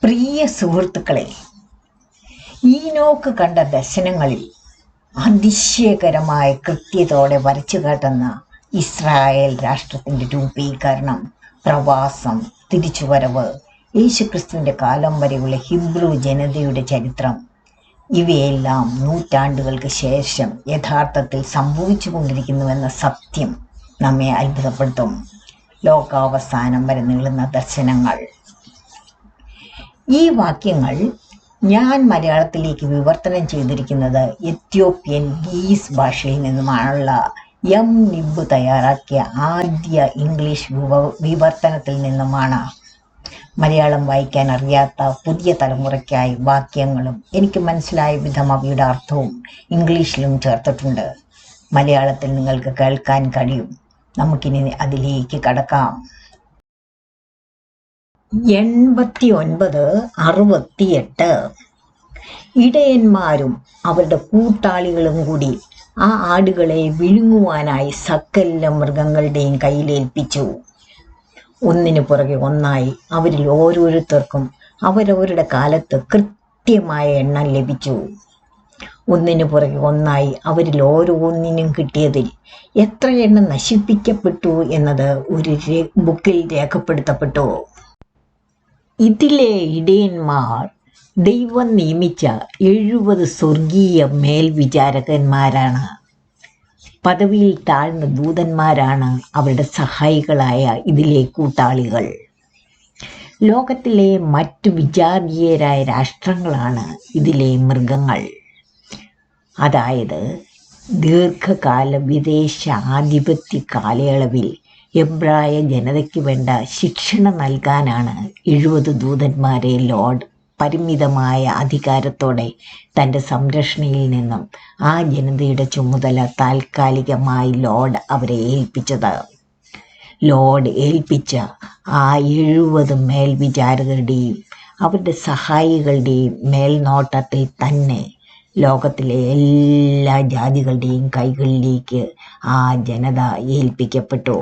പ്രിയ സുഹൃത്തുക്കളെ, ഈനോക്ക് കണ്ട ദർശനങ്ങളിൽ അതിശയകരമായ കൃത്യതയോടെ വരച്ചു കാട്ടുന്ന ഇസ്രായേൽ രാഷ്ട്രത്തിൻ്റെ രൂപീകരണം, പ്രവാസം, തിരിച്ചുവരവ്, യേശുക്രിസ്തുവിൻ്റെ കാലം വരെയുള്ള ഹിബ്രു ജനതയുടെ ചരിത്രം, ഇവയെല്ലാം നൂറ്റാണ്ടുകൾക്ക് ശേഷം യഥാർത്ഥത്തിൽ സംഭവിച്ചു കൊണ്ടിരിക്കുന്നുവെന്ന സത്യം നമ്മെ അത്ഭുതപ്പെടുത്തും. ലോകാവസാനം വരെ നീളുന്ന ദർശനങ്ങൾ. ഈ വാക്യങ്ങൾ ഞാൻ മലയാളത്തിലേക്ക് വിവർത്തനം ചെയ്തിരിക്കുന്നത് എത്യോപ്യൻ ഗീസ് ഭാഷയിൽ നിന്നുമാണുള്ള എം നിബ് തയ്യാറാക്കിയ ആദ്യ ഇംഗ്ലീഷ് വിവർത്തനത്തിൽ നിന്നുമാണ്. മലയാളം വായിക്കാൻ അറിയാത്ത പുതിയ തലമുറയ്ക്കായി വാക്യങ്ങളും എനിക്ക് മനസ്സിലായ വിധം അവയുടെ അർത്ഥവും ഇംഗ്ലീഷിലും ചേർത്തിട്ടുണ്ട്. മലയാളത്തിൽ നിങ്ങൾക്ക് കേൾക്കാൻ കഴിയും. നമുക്കിനി അതിലേക്ക് കടക്കാം. 89-68 ഇടയന്മാരും അവരുടെ കൂട്ടാളികളും കൂടി ആ ആടുകളെ വിഴുങ്ങുവാനായി സകല മൃഗങ്ങളുടെയും കയ്യിലേൽപ്പിച്ചു. ഒന്നിനു പുറകെ ഒന്നായി അവരിൽ ഓരോരുത്തർക്കും അവരവരുടെ കാലത്ത് കൃത്യമായ എണ്ണം ലഭിച്ചു. ഒന്നിനു പുറകെ ഒന്നായി അവരിൽ ഓരോന്നിനും കിട്ടിയതിൽ എത്ര എണ്ണം നശിപ്പിക്കപ്പെട്ടു എന്നത് ഒരു ബുക്കിൽ രേഖപ്പെടുത്തപ്പെട്ടു. ഇതിലെ ഇടയന്മാർ ദൈവം നിയമിച്ച 70 സ്വർഗീയ മേൽവിചാരകന്മാരാണ്. പദവിയിൽ താഴ്ന്ന ദൂതന്മാരാണ് അവരുടെ സഹായികളായ ഇതിലെ കൂട്ടാളികൾ. ലോകത്തിലെ മറ്റു വിജാതീയരായ രാഷ്ട്രങ്ങളാണ് ഇതിലെ മൃഗങ്ങൾ. അതായത് ദീർഘകാല വിദേശ ആധിപത്യ കാലയളവിൽ എബ്രായ ജനതയ്ക്ക് വേണ്ട ശിക്ഷണം നൽകാനാണ് 70 ദൂതന്മാരെ ലോർഡ് പരിമിതമായ അധികാരത്തോടെ തൻ്റെ സംരക്ഷണയിൽ നിന്നും ആ ജനതയുടെ ചുമതല താൽക്കാലികമായി ലോർഡ് അവരെ ഏൽപ്പിച്ചത്. ലോർഡ് ഏൽപ്പിച്ച ആ 70 മേൽവിചാരകരുടെയും അവരുടെ സഹായികളുടെയും മേൽനോട്ടത്തിൽ തന്നെ ലോകത്തിലെ എല്ലാ ജാതികളുടെയും കൈകളിലേക്ക് ആ ജനത ഏൽപ്പിക്കപ്പെട്ടു.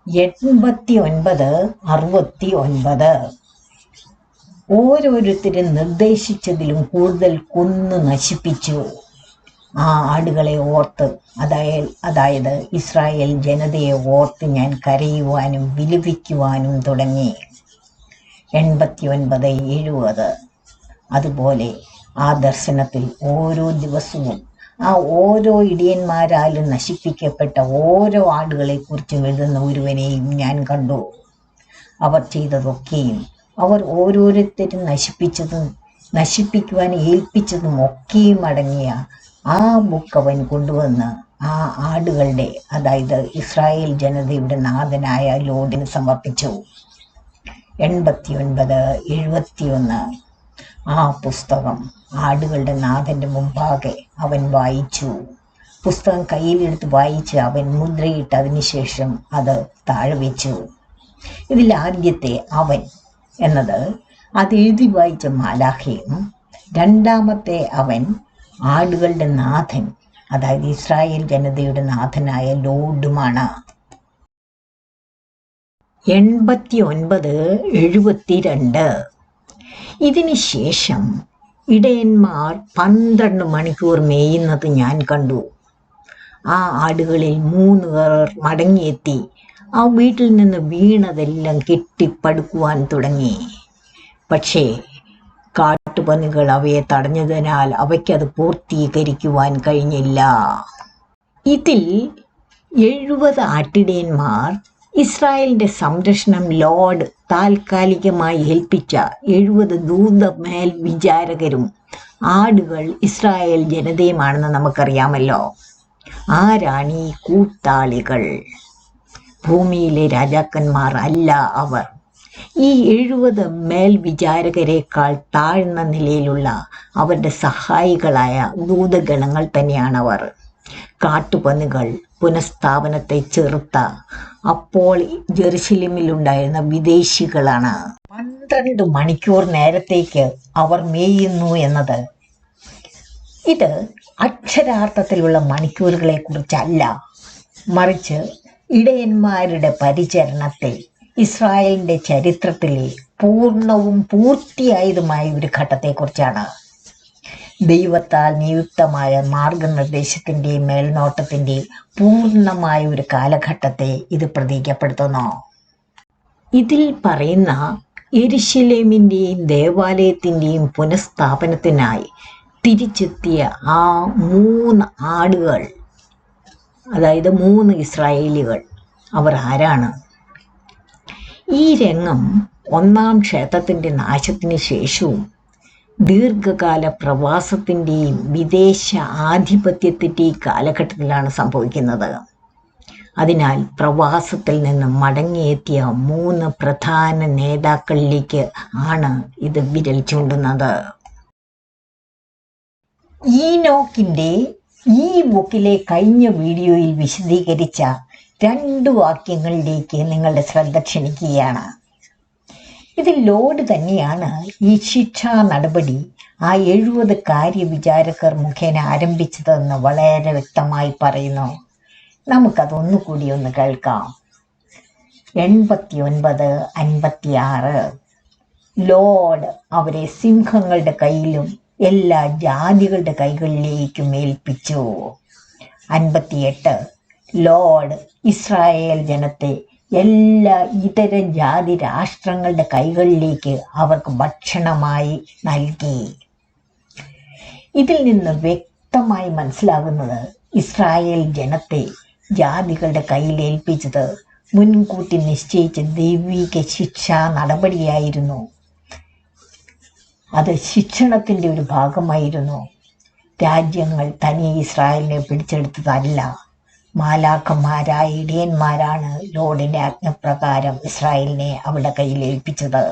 89-69 ഓരോരുത്തരും നിർദ്ദേശിച്ചതിലും കൂടുതൽ കൊന്നു നശിപ്പിച്ചു. ആ ആടുകളെ ഓർത്ത്, അതായത് ഇസ്രായേൽ ജനതയെ ഓർത്ത് ഞാൻ കരയുവാനും വിലപിക്കുവാനും തുടങ്ങി. 89-70 അതുപോലെ ആ ദർശനത്തിൽ ഓരോ ദിവസവും ആ ഓരോ ഇടിയന്മാരാലും നശിപ്പിക്കപ്പെട്ട ഓരോ ആടുകളെക്കുറിച്ചും എഴുതുന്ന ഒരുവനെയും ഞാൻ കണ്ടു. അവർ ചെയ്തതൊക്കെയും, അവർ ഓരോരുത്തരും നശിപ്പിക്കുവാൻ ഏൽപ്പിച്ചതും ഒക്കെയും അടങ്ങിയ ആ ബുക്ക് അവൻ കൊണ്ടുവന്ന് ആ ആടുകളുടെ, അതായത് ഇസ്രായേൽ ജനതയുടെ നാഥനായ ലോർഡിന് സമർപ്പിച്ചു. 89-71 ആ പുസ്തകം ആടുകളുടെ നാഥൻ്റെ മുമ്പാകെ അവൻ വായിച്ചു. പുസ്തകം കയ്യിലെടുത്ത് വായിച്ച് അവൻ മുദ്രയിട്ട് അതിനുശേഷം അത് താഴെ വെച്ചു. ഇതിൽ ആദ്യത്തെ അവൻ എന്നത് അത് എഴുതി വായിച്ച മാലാഖയും, രണ്ടാമത്തെ അവൻ ആടുകളുടെ നാഥൻ, അതായത് ഇസ്രായേൽ ജനതയുടെ നാഥനായ ലോർഡുമാണ്. 89-72 ഇതിന് ശേഷം ഇടയന്മാർ 12 മണിക്കൂർ മേയുന്നത് ഞാൻ കണ്ടു. ആ ആടുകളിൽ 3 പേർ മടങ്ങിയെത്തി ആ വീട്ടിൽ നിന്ന് വീണതെല്ലാം കെട്ടിപ്പടുക്കുവാൻ തുടങ്ങി. പക്ഷേ കാട്ടുപന്നികൾ അവയെ തടഞ്ഞതിനാൽ അവയ്ക്കത് പൂർത്തീകരിക്കുവാൻ കഴിഞ്ഞില്ല. ഇതിൽ 70 ആട്ടിടയന്മാർ ഇസ്രായേലിൻ്റെ സംരക്ഷണം ലോർഡ് താൽക്കാലികമായി ഏൽപ്പിച്ച 70 ദൂതമേൽ വിചാരകരും ആടുകൾ ഇസ്രായേൽ ജനതയുമാണെന്ന് നമുക്കറിയാമല്ലോ. ആരാണ് ഈ കൂട്ടാളികൾ? ഭൂമിയിലെ രാജാക്കന്മാർ അല്ല അവർ. ഈ 70 മേൽവിചാരകരെക്കാൾ താഴ്ന്ന നിലയിലുള്ള അവരുടെ സഹായികളായ ദൂതഗണങ്ങൾ തന്നെയാണവർ. കാട്ടുപന്നികൾ പുനഃസ്ഥാപനത്തെ ചെറുത്ത അപ്പോൾ ജെറുസലേമിലുണ്ടായിരുന്ന വിദേശികളാണ്. 12 മണിക്കൂർ നേരത്തേക്ക് അവർ മേയുന്നു എന്നത് ഇത് അക്ഷരാർത്ഥത്തിലുള്ള മണിക്കൂറുകളെ കുറിച്ചല്ല, മറിച്ച് ഇടയന്മാരുടെ പരിചരണത്തെ ഇസ്രായേലിൻ്റെ ചരിത്രത്തിലെ പൂർണ്ണവും പൂർത്തിയായതുമായ ഒരു ഘട്ടത്തെക്കുറിച്ചാണ്. ദൈവത്താൽ നിയുക്തമായ മാർഗനിർദ്ദേശത്തിന്റെയും മേൽനോട്ടത്തിന്റെയും പൂർണ്ണമായ ഒരു കാലഘട്ടത്തെ ഇത് പ്രതീകപ്പെടുത്തുന്നു. ഇതിൽ പറയുന്ന യെരുശലേമിന്റെയും ദേവാലയത്തിന്റെയും പുനഃസ്ഥാപനത്തിനായി തിരിച്ചെത്തിയ ആ 3 ആടുകൾ, അതായത് 3 ഇസ്രായേലികൾ, അവർ ആരാണ്? ഈ രംഗം ഒന്നാം ക്ഷേത്രത്തിന്റെ നാശത്തിന് ശേഷവും ദീർഘകാല പ്രവാസത്തിന്റെയും വിദേശ ആധിപത്യത്തിന്റെയും കാലഘട്ടത്തിലാണ് സംഭവിക്കുന്നത്. അതിനാൽ പ്രവാസത്തിൽ നിന്ന് മടങ്ങിയെത്തിയ 3 പ്രധാന നേതാക്കളിലേക്ക് ആണ് ഇത് വിരൽ ചൂണ്ടുന്നത്. ഈനോക്കിന്റെ ഈ ബുക്കിലെ കഴിഞ്ഞ വീഡിയോയിൽ വിശദീകരിച്ച 2 വാക്യങ്ങളിലേക്ക് നിങ്ങളുടെ ശ്രദ്ധ ക്ഷണിക്കുകയാണ്. ഇതിൽ ലോർഡ് തന്നെയാണ് ഈ ശിക്ഷാ നടപടി ആ 70 കാര്യവിചാരകർ മുഖേന ആരംഭിച്ചതെന്ന് വളരെ വ്യക്തമായി പറയുന്നു. നമുക്കതൊന്നുകൂടി ഒന്ന് കേൾക്കാം. 89:56 ലോർഡ് അവരെ സിംഹങ്ങളുടെ കയ്യിലും എല്ലാ ജാതികളുടെ കൈകളിലേക്കും ഏൽപ്പിച്ചു. 58 ലോർഡ് ഇസ്രായേൽ ജനത്തെ എല്ലാ ഇതര ജാതി രാഷ്ട്രങ്ങളുടെ കൈകളിലേക്ക് അവർക്ക് ഭക്ഷണമായി നൽകി. ഇതിൽ നിന്ന് വ്യക്തമായി മനസ്സിലാകുന്നത് ഇസ്രായേൽ ജനത്തെ ജാതികളുടെ കയ്യിൽ ഏൽപ്പിച്ചത് മുൻകൂട്ടി നിശ്ചയിച്ച ദൈവിക ശിക്ഷാ നടപടിയായിരുന്നു. അത് ശിക്ഷണത്തിന്റെ ഒരു ഭാഗമായിരുന്നു. രാജ്യങ്ങൾ തനിയെ ഇസ്രായേലിനെ പിടിച്ചെടുത്തതല്ല. മാലാഖമാരായ ഇടയന്മാരാണ് ലോർഡിന്റെ ആജ്ഞപ്രകാരം ഇസ്രായേലിനെ അവരുടെ കയ്യിൽ ഏൽപ്പിച്ചത്.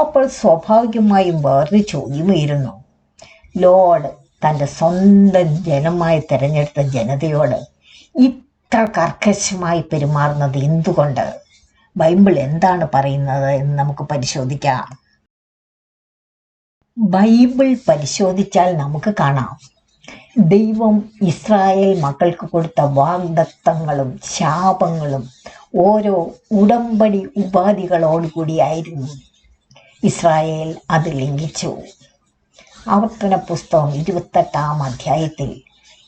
അപ്പോൾ സ്വാഭാവികമായും വേറൊരു ചോദ്യമായിരുന്നു, ലോർഡ് തൻ്റെ സ്വന്തം ജനമായി തിരഞ്ഞെടുത്ത ജനതയോട് ഇത്ര കർക്കശമായി പെരുമാറുന്നത് എന്തുകൊണ്ട്? ബൈബിൾ എന്താണ് പറയുന്നത് എന്ന് നമുക്ക് പരിശോധിക്കാം. ബൈബിൾ പരിശോധിച്ചാൽ നമുക്ക് കാണാം, ദൈവം ഇസ്രായേൽ മക്കൾക്ക് കൊടുത്ത വാഗ്ദത്തങ്ങളും ശാപങ്ങളും ഓരോ ഉടമ്പടി ഉപാധികളോടുകൂടിയായിരുന്നു. ഇസ്രായേൽ അത് ലംഘിച്ചു. ആവർത്തന പുസ്തകം 28-ാം അധ്യായത്തിൽ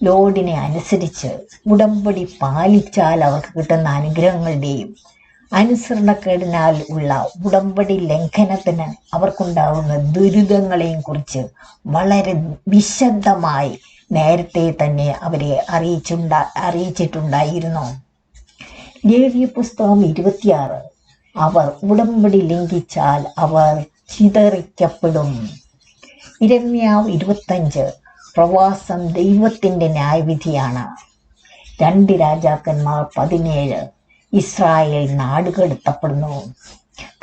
ലോർഡിനെ അനുസരിച്ച് ഉടമ്പടി പാലിച്ചാൽ അവർക്ക് കിട്ടുന്ന അനുഗ്രഹങ്ങളുടെയും അനുസരണക്കേടിനാൽ ഉള്ള ഉടമ്പടി ലംഘനത്തിന് അവർക്കുണ്ടാകുന്ന ദുരിതങ്ങളെയും കുറിച്ച് വളരെ വിശദമായി നേരത്തെ തന്നെ അവരെ അറിയിച്ചിട്ടുണ്ടായിരുന്നു. ലേവ്യ പുസ്തകം 26 അവർ ഉടമ്പടി ലംഘിച്ചാൽ അവർ ചിതറിക്കപ്പെടും. യിരെമ്യാവ് 25 പ്രവാസം ദൈവത്തിന്റെ ന്യായവിധിയാണ്. 2 രാജാക്കന്മാർ 17 ഇസ്രായേൽ നാടുകടത്തപ്പെടുന്നു.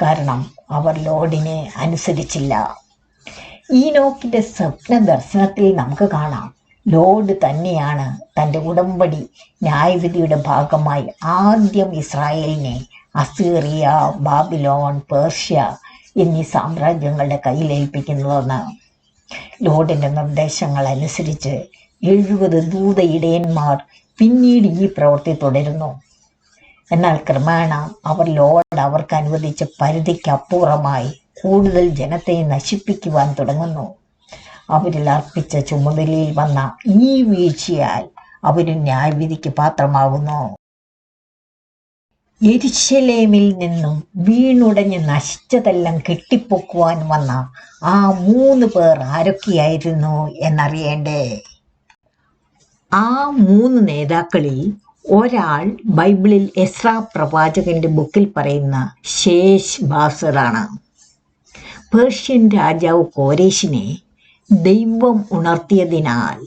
കാരണം അവർ ലോർഡിനെ അനുസരിച്ചില്ല. ഈനോക്കിന്റെ സ്വപ്ന ദർശനത്തിൽ നമുക്ക് കാണാം, ലോർഡ് തന്നെയാണ് തൻ്റെ ഉടമ്പടി ന്യായവിധിയുടെ ഭാഗമായി ആദ്യം ഇസ്രായേലിനെ അസീറിയ, ബാബിലോൺ, പേർഷ്യ എന്നീ സാമ്രാജ്യങ്ങളുടെ കയ്യിലേൽപ്പിക്കുന്നതെന്ന്. ലോർഡിന്റെ നിർദ്ദേശങ്ങൾ അനുസരിച്ച് 70 ദൂത ഇടയന്മാർ പിന്നീട് ഈ പ്രവൃത്തി തുടരുന്നു. എന്നാൽ ക്രമേണ അവർ ലോർഡ് അവർക്ക് അനുവദിച്ച പരിധിക്കപ്പുറമായി കൂടുതൽ ജനത്തെ നശിപ്പിക്കുവാൻ തുടങ്ങുന്നു. അവരിൽ അർപ്പിച്ച ചുമതലയിൽ വന്ന ഈ വീഴ്ചയാൽ അവരും ന്യായവിധിക്ക് പാത്രമാകുന്നു. യെരുശലേമിൽ നിന്നും വീണുടഞ്ഞ് നശിച്ചതെല്ലാം കെട്ടിപ്പൊക്കുവാൻ വന്ന ആ 3 പേർ ആരൊക്കെയായിരുന്നു എന്നറിയേണ്ടേ? ആ 3 നേതാക്കളിൽ ഒരാൾ ബൈബിളിൽ എസ്രാ പ്രവാചകന്റെ ബുക്കിൽ പറയുന്ന ശേഷ് ബാസറാണ്. പേർഷ്യൻ രാജാവ് കോരേശിനെ ദൈവം ഉണർത്തിയതിനാൽ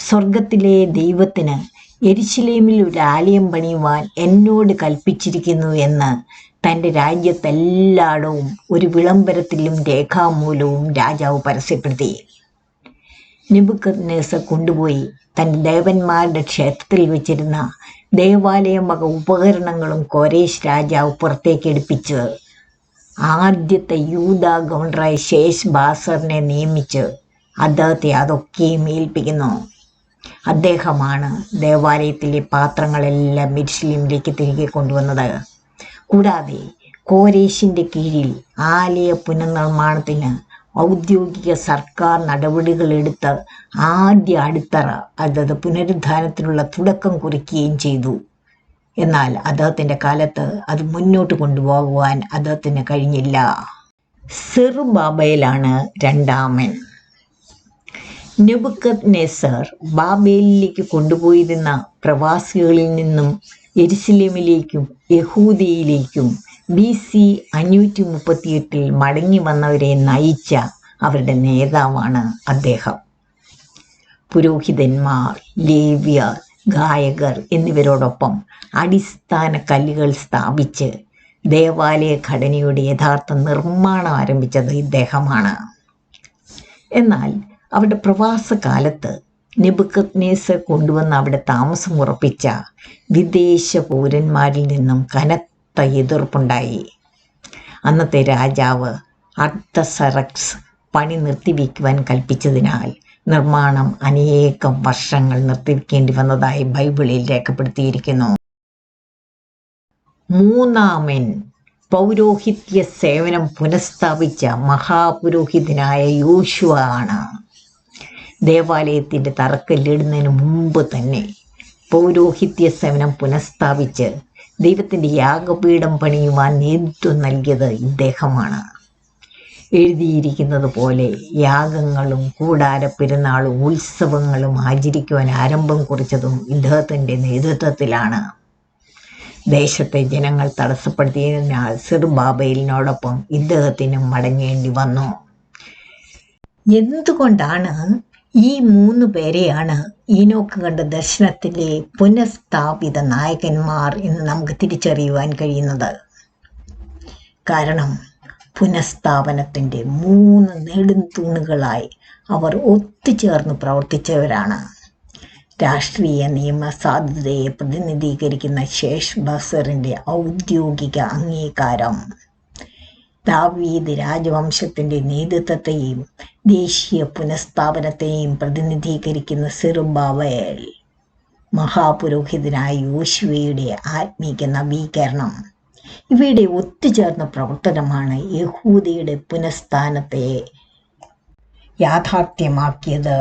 സ്വർഗത്തിലെ ദൈവത്തിന് യെരുശലേമിൽ ഒരു ആലയം പണിയുവാൻ എന്നോട് കൽപ്പിച്ചിരിക്കുന്നു എന്ന് തൻ്റെ രാജ്യത്തെല്ലായിടവും ഒരു വിളംബരത്തിലും രേഖാമൂലവും രാജാവ് പരസ്യപ്പെടുത്തി. നെബൂഖദ്നേസർ കൊണ്ടുപോയി തൻ്റെ ദേവന്മാരുടെ ക്ഷേത്രത്തിൽ വെച്ചിരുന്ന ദേവാലയം വക ഉപകരണങ്ങളും കോരേശ് രാജാവ് പുറത്തേക്ക് എടുപ്പിച്ച് ആദ്യത്തെ യൂദ ഗവർണറായ ശേഷ് ബാസറിനെ നിയമിച്ച് അദ്ദേഹത്തെ അതൊക്കെയും ഏൽപ്പിക്കുന്നു. അദ്ദേഹമാണ് ദേവാലയത്തിലെ പാത്രങ്ങളെല്ലാം യെരുശലേമിലേക്ക് തിരികെ കൊണ്ടുവന്നത്. കൂടാതെ കോരേശിൻ്റെ കീഴിൽ ആലയ പുനർനിർമ്മാണത്തിന് ഔദ്യോഗിക സർക്കാർ നടപടികളെടുത്ത് ആദ്യ അടിത്തറ അതായത് പുനരുദ്ധാനത്തിനുള്ള തുടക്കം കുറിക്കുകയും ചെയ്തു. എന്നാൽ അദ്ദേഹത്തിൻ്റെ കാലത്ത് അത് മുന്നോട്ട് കൊണ്ടുപോകുവാൻ അദ്ദേഹത്തിന് കഴിഞ്ഞില്ല. സെറുബ്ബാബേലാണ് രണ്ടാമൻ. നെബൂഖദ്നേസർ ബാബേലിലേക്ക് കൊണ്ടുപോയിരുന്ന പ്രവാസികളിൽ നിന്നും യെരുശലേമിലേക്കും യഹൂദയിലേക്കും BC 538 മടങ്ങി വന്നവരെ നയിച്ച അവരുടെ നേതാവാണ് അദ്ദേഹം. പുരോഹിതന്മാർ, ലേവ്യർ, ഗായകർ എന്നിവരോടൊപ്പം അടിസ്ഥാന കല്ലുകൾ സ്ഥാപിച്ച് ദേവാലയ ഘടനയുടെ യഥാർത്ഥ നിർമ്മാണം ആരംഭിച്ചത് ഇദ്ദേഹമാണ്. എന്നാൽ അവരുടെ പ്രവാസകാലത്ത് നെബൂഖദ്നേസർ കൊണ്ടുവന്ന് അവിടെ താമസം ഉറപ്പിച്ച വിദേശ പൗരന്മാരിൽ നിന്നും കനത്ത എതിർപ്പുണ്ടായി. അന്നത്തെ രാജാവ് അർത്തസറക്സ് പണി നിർത്തിവെക്കുവാൻ കൽപ്പിച്ചതിനാൽ നിർമ്മാണം അനേകം വർഷങ്ങൾ നിർത്തിവെക്കേണ്ടി വന്നതായി ബൈബിളിൽ രേഖപ്പെടുത്തിയിരിക്കുന്നു. മൂന്നാമൻ പൗരോഹിത്യ സേവനം പുനഃസ്ഥാപിച്ച മഹാപുരോഹിതനായ യോശുവ ആണ്. ദേവാലയത്തിൻ്റെ തറക്കല്ലിടുന്നതിന് മുമ്പ് തന്നെ പൗരോഹിത്യ സേവനം പുനഃസ്ഥാപിച്ച് ദൈവത്തിൻ്റെ യാഗപീഠം പണിയുവാൻ നേതൃത്വം നൽകിയത് ഇദ്ദേഹമാണ്. എഴുതിയിരിക്കുന്നത് പോലെ യാഗങ്ങളും കൂടാര പെരുന്നാളും ഉത്സവങ്ങളും ആചരിക്കുവാൻ ആരംഭം കുറിച്ചതും ഇദ്ദേഹത്തിൻ്റെ നേതൃത്വത്തിലാണ്. ദേശത്തെ ജനങ്ങൾ തടസ്സപ്പെടുത്തിയതിനാൽ സെറുബ്ബാബേലിനോടൊപ്പം ഇദ്ദേഹത്തിനും മടങ്ങേണ്ടി വന്നു. എന്തുകൊണ്ടാണ് ഈ 3 പേരെയാണ് ഈനോക്ക് കണ്ട ദർശനത്തിലെ പുനഃസ്ഥാപിത നായകന്മാർ എന്ന് നമുക്ക് തിരിച്ചറിയുവാൻ കഴിയുന്നത്? കാരണം പുനഃസ്ഥാപനത്തിൻ്റെ 3 നെടുംതൂണുകളായി അവർ ഒത്തുചേർന്ന് പ്രവർത്തിച്ചവരാണ്. രാഷ്ട്രീയ നിയമ സാധ്യതയെ പ്രതിനിധീകരിക്കുന്ന ശേഷ്ബസറിൻ്റെ ഔദ്യോഗിക അംഗീകാരം, ദാവീദ് രാജവംശത്തിൻ്റെ നേതൃത്വത്തെയും ദേശീയ പുനഃസ്ഥാപനത്തെയും പ്രതിനിധീകരിക്കുന്ന സെറുബ്ബാബേൽ, മഹാപുരോഹിതനായ യോശുവയുടെ ആത്മീക നവീകരണം, ഇവയുടെ ഒത്തുചേർന്ന പ്രവർത്തനമാണ് യഹൂദയുടെ പുനഃസ്ഥാനത്തെ യാഥാർത്ഥ്യമാക്കിയത്.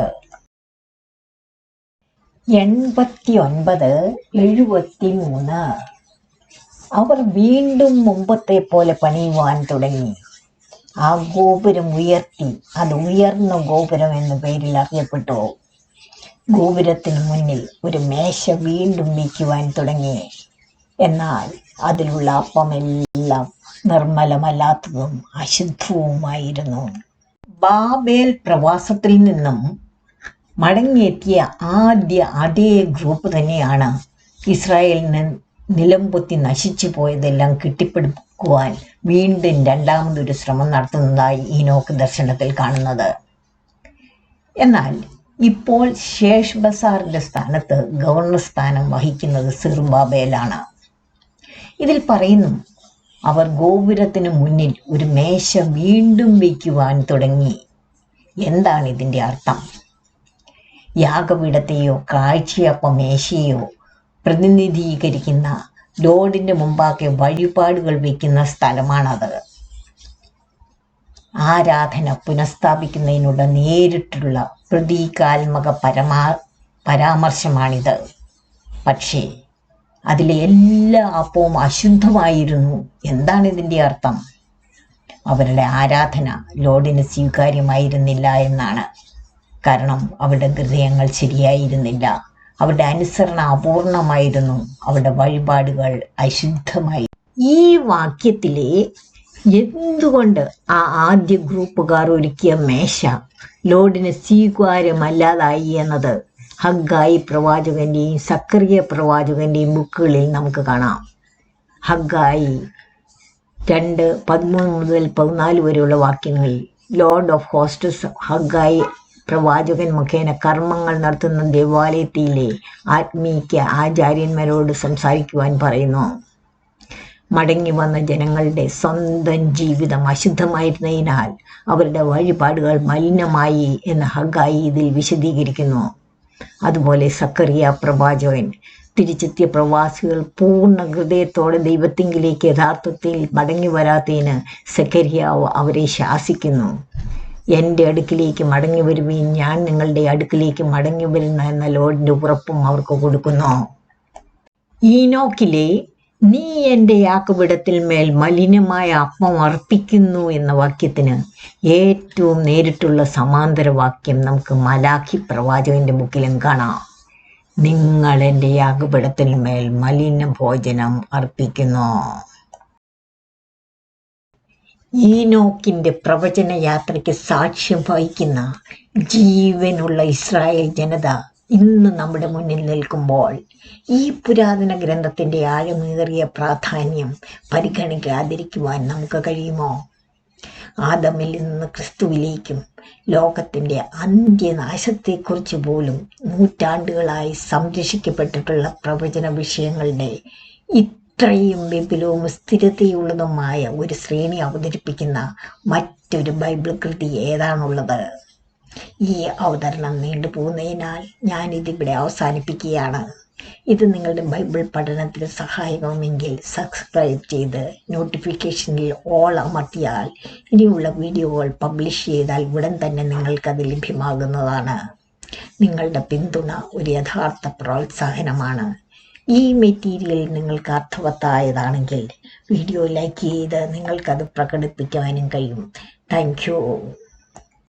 89-73 അവർ വീണ്ടും മുമ്പത്തെ പോലെ പണിയുവാൻ തുടങ്ങി. ആ ഗോപുരം ഉയർത്തി. അത് ഉയർന്ന ഗോപുരം എന്ന പേരിൽ അറിയപ്പെട്ടു. ഗോപുരത്തിന് മുന്നിൽ ഒരു മേശ വീണ്ടും വയ്ക്കുവാൻ തുടങ്ങി. എന്നാൽ അതിലുള്ള അപ്പമെല്ലാം നിർമ്മലമല്ലാത്തതും അശുദ്ധവുമായിരുന്നു. ബാബേൽ പ്രവാസത്തിൽ നിന്നും മടങ്ങിയെത്തിയ ആദ്യ അതേ ഗ്രൂപ്പ് തന്നെയാണ് ഇസ്രായേലിന് നിലംപൊത്തി നശിച്ചു പോയതെല്ലാം കെട്ടിപ്പടുക്കുവാൻ വീണ്ടും രണ്ടാമതൊരു ശ്രമം നടത്തുന്നതായി ഈനോക്ക് ദർശനത്തിൽ കാണുന്നത്. എന്നാൽ ഇപ്പോൾ ശേഷ്ബസാറിൻ്റെ സ്ഥാനത്ത് ഗവർണർ സ്ഥാനം വഹിക്കുന്നത് സെറുബ്ബാബേലാണ്. ഇതിൽ പറയുന്നു, അവർ ഗോപുരത്തിന് മുന്നിൽ ഒരു മേശ വീണ്ടും വയ്ക്കുവാൻ തുടങ്ങി. എന്താണ് ഇതിൻ്റെ അർത്ഥം? യാഗപീഠത്തെയോ കാഴ്ചയപ്പ മേശയോ പ്രതിനിധീകരിക്കുന്ന ലോഡിൻ്റെ മുമ്പാകെ വഴിപാടുകൾ വയ്ക്കുന്ന സ്ഥലമാണത്. ആരാധന പുനഃസ്ഥാപിക്കുന്നതിനുള്ള നേരിട്ടുള്ള പ്രതീകാത്മക പരാമർശമാണിത്. പക്ഷേ അതിലെ എല്ലാ അപ്പവും അശുദ്ധമായിരുന്നു. എന്താണ് ഇതിൻ്റെ അർത്ഥം? അവരുടെ ആരാധന ലോഡിന് സ്വീകാര്യമായിരുന്നില്ല എന്നാണ്. കാരണം അവരുടെ ഹൃദയങ്ങൾ ശരിയായിരുന്നില്ല. അവരുടെ അനുസരണ അപൂർണമായിരുന്നു. അവരുടെ വഴിപാടുകൾ അശുദ്ധമായി. ഈ വാക്യത്തിലെ എന്തുകൊണ്ട് ആ ആദ്യ ഗ്രൂപ്പുകാർ ഒരുക്കിയ മേശ ലോഡിന് സ്വീകാര്യമല്ലാതായി എന്നത് ഹഗ്ഗായി പ്രവാചകന്റെയും സക്കറിയ പ്രവാചകന്റെയും ബുക്കുകളിൽ നമുക്ക് കാണാം. ഹഗ്ഗായി 2:13-14 വരെയുള്ള വാക്യങ്ങളിൽ ലോർഡ് ഓഫ് ഹോസ്റ്റസ് ഹഗ്ഗായി പ്രവാചകൻ മുഖേന കർമ്മങ്ങൾ നടത്തുന്ന ദേവാലയത്തിലെ ആത്മീയ ആചാര്യന്മാരോട് സംസാരിക്കുവാൻ പറയുന്നു. മടങ്ങി വന്ന ജനങ്ങളുടെ സ്വന്തം ജീവിതം അശുദ്ധമായിരുന്നതിനാൽ അവരുടെ വഴിപാടുകൾ മലിനമായി എന്ന് ഹഗ്ഗായി ഇതിൽ വിശദീകരിക്കുന്നു. അതുപോലെ സക്കറിയ പ്രവാചകൻ തിരിച്ചെത്തിയ പ്രവാസികൾ പൂർണ്ണ ഹൃദയത്തോടെ ദൈവത്തിങ്കിലേക്ക് യഥാർത്ഥത്തിൽ മടങ്ങി വരാത്തതിന് സെഖര്യാവ് അവരെ ശാസിക്കുന്നു. എൻ്റെ അടുക്കിലേക്ക് മടങ്ങി വരുവീൻ, ഞാൻ നിങ്ങളുടെ അടുക്കിലേക്ക് മടങ്ങി വരുന്ന എന്ന ലോർഡിൻ്റെ ഉറപ്പും അവർക്ക് കൊടുക്കുന്നു. ഈനോക്കിലെ നീ എൻ്റെ യാക്കോബിടത്തിൽ മേൽ മലിനമായ അപ്പം അർപ്പിക്കുന്നു എന്ന വാക്യത്തിന് ഏറ്റവും നേരിട്ടുള്ള സമാന്തര വാക്യം നമുക്ക് മലാഖി പ്രവാചകന്റെ ബുക്കിലും കാണാം. നിങ്ങൾ എൻ്റെ യാഗപീഠത്തിൽ മേൽ മലിന ഭോജനം അർപ്പിക്കുന്നു. ഈനോക്കിന്റെ പ്രവചന യാത്രയ്ക്ക് സാക്ഷ്യം വഹിക്കുന്ന ജീവനുള്ള ഇസ്രായേൽ ജനത ഇന്ന് നമ്മുടെ മുന്നിൽ നിൽക്കുമ്പോൾ ഈ പുരാതന ഗ്രന്ഥത്തിന്റെ ആഴമേറിയ പ്രാധാന്യം പരിഗണിക്കാതിരിക്കുവാൻ നമുക്ക് കഴിയുമോ? ആദമിൽ നിന്ന് ക്രിസ്തുവിലേക്കും ലോകത്തിന്റെ അന്ത്യനാശത്തെക്കുറിച്ച് പോലും നൂറ്റാണ്ടുകളായി സംരക്ഷിക്കപ്പെട്ടിട്ടുള്ള പ്രവചന വിഷയങ്ങളുടെ ഇത്രയും വിപുലവും സ്ഥിരതയുള്ളതുമായ ഒരു ശ്രേണി അവതരിപ്പിക്കുന്ന മറ്റൊരു ബൈബിൾ കൃതി ഏതാണുള്ളത്? ഈ അവതരണം നീണ്ടുപോകുന്നതിനാൽ ഞാനിതിവിടെ അവസാനിപ്പിക്കുകയാണ്. ഇത് നിങ്ങളുടെ ബൈബിൾ പഠനത്തിന് സഹായകമെങ്കിൽ സബ്സ്ക്രൈബ് ചെയ്ത് നോട്ടിഫിക്കേഷനിൽ ഓൾ അമർത്തിയാൽ ഇനിയുള്ള വീഡിയോകൾ പബ്ലിഷ് ചെയ്താൽ ഉടൻ തന്നെ നിങ്ങൾക്കത് ലഭ്യമാകുന്നതാണ്. നിങ്ങളുടെ പിന്തുണ ഒരു യഥാർത്ഥ പ്രോത്സാഹനമാണ്. ഈ മെറ്റീരിയൽ നിങ്ങൾക്ക് അർത്ഥവത്തായതാണെങ്കിൽ വീഡിയോ ലൈക്ക് ചെയ്ത് നിങ്ങൾക്കത് പ്രകടിപ്പിക്കാനും കഴിയും. Thank you.